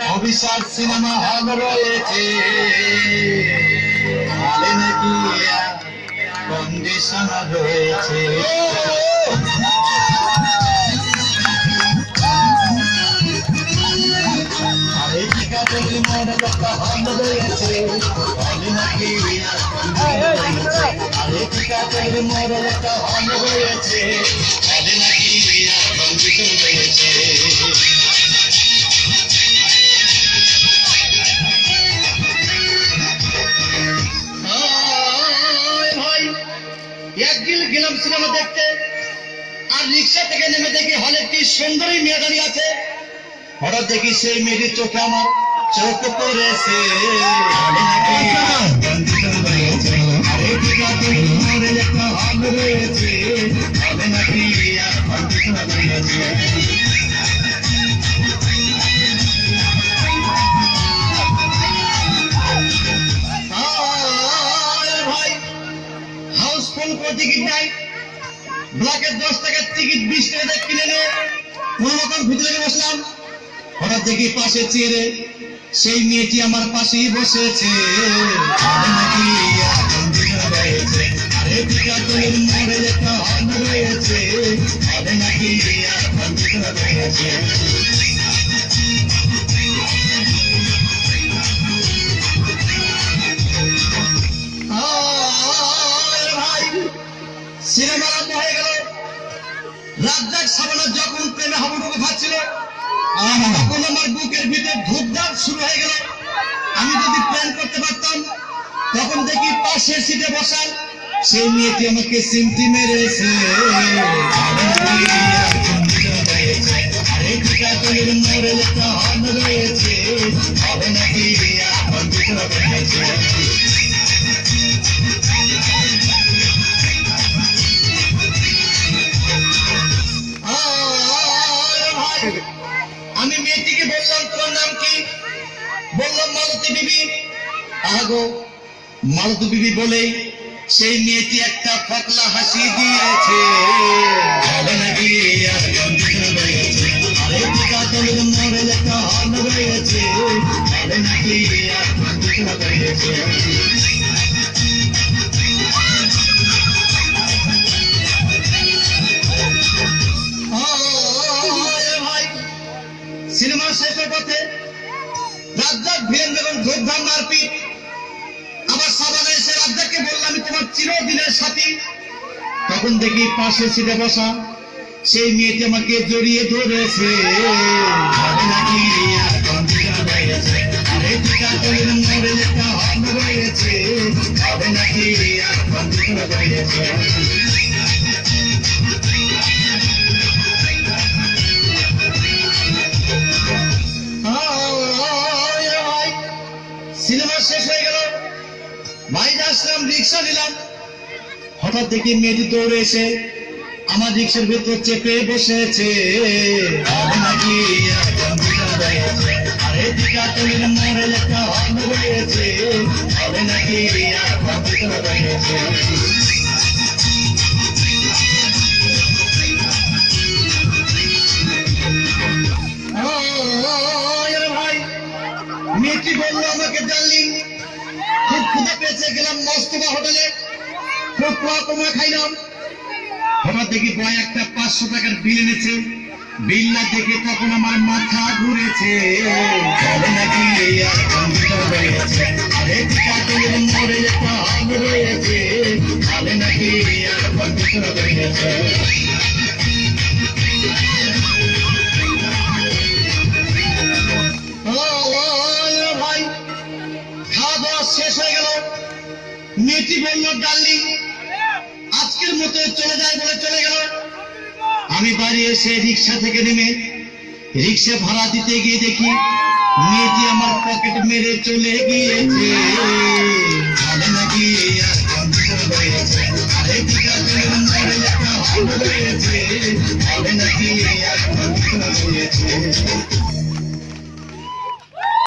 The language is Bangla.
অভিশাপ সিনেমা হল রয়েছে, হলে নাকি কন্ডিশন রয়েছে। আরে ঠিক আছে মনে একটা হল রয়েছে, হলে নাকি আরে ঠিক আছে মনে একটা হল রয়েছে, হলে নাকি কন্ডিশন রয়েছে। একদিন গেলাম সিনেমা দেখতে, আর রিক্সা থেকে নেমে দেখি হলে একটি সুন্দরী মেয়ে দাঁড়িয়ে আছে। হঠাৎ দেখি সেই মেয়েটির চোখে আমার চোখ পড়েছে। টিকিট নাই, ব্লকের 10 টাকার টিকিট 20 টাকা কিনে নিয়ে কোন রকম ভিতরে বসলাম। হঠাৎ দেখি পাশে চেয়ারে সেই মেয়েটি আমার পাশেই বসেছে। সিনেমা আরম্ভ হয়ে গেল। রাজ্জাক সাবানা যখন প্রেমে হাবুডুবু খাচ্ছিল, তখন আমার বুকের ভিতরে ধূপধাপ শুরু হয়ে গেল। আমি যদি প্ল্যান করতে পারতাম, তখন দেখি পাশের সিটে বসা সেই মেয়েটি আমাকে সিমটি মেরেছে। মোড়ে একটা হল রয়েছে, হবে নাকি আমি মেয়েটিকে বললাম তোমার নাম কি? বললাম মালতী বিবি। আগো মালতী বিবি বলেই সেই মেয়েটি একটা ফকলা হাসি দিয়েছে। মোড়ে একটা হল রয়েছে, হবে নাকি সিনেমা শেষের পথে রাজ্জাক ভিলেন যখন ধূপধাম মারপিট, আবার সাবানা এসে রাজ্জাককে বললাম আমি তোমার চিরদিনের সাথী। তখন দেখি পাশে সিটে বসা সেই মেয়েটি আমাকে জড়িয়ে ধরেছে। মোড়ে একটা হল রয়েছে, হবে নাকি সিনেমা শেষ হয়ে গেল। বাইরে আসলাম, রিক্সা নিলাম। হঠাৎ দেখি মেয়েটি দৌড়ে এসে আমার রিক্সার ভেতর চেপে বসেছে। মোড়ে একটা হল রয়েছে, হবে নাকি ভাই। মেয়েটি বললো আমাকে ডার্লিং খুব ক্ষুধা পেয়েছে, গেলাম মস্তবা হোটেলে, খুব কমা খাইলাম। হঠাৎ দেখি বয় একটা 500 টাকার বিল এনেছে। বিল না দেখে তখন আমার মাথা ঘুরেছে। মোড়ে একটা হল রয়েছে, হবে নাকি ভাই। খাওয়া দাওয়া শেষ হয়ে গেল। মেয়েটি বলল ডার্লিং আজকের মতো চলে যায় বলে চলে গেল। আমি বাড়ি এসে রিক্সা থেকে নেমে রিক্সা ভাড়া দিতে গিয়ে দেখি মেয়েটি আমার পকেট মেরে চলে গিয়েছে।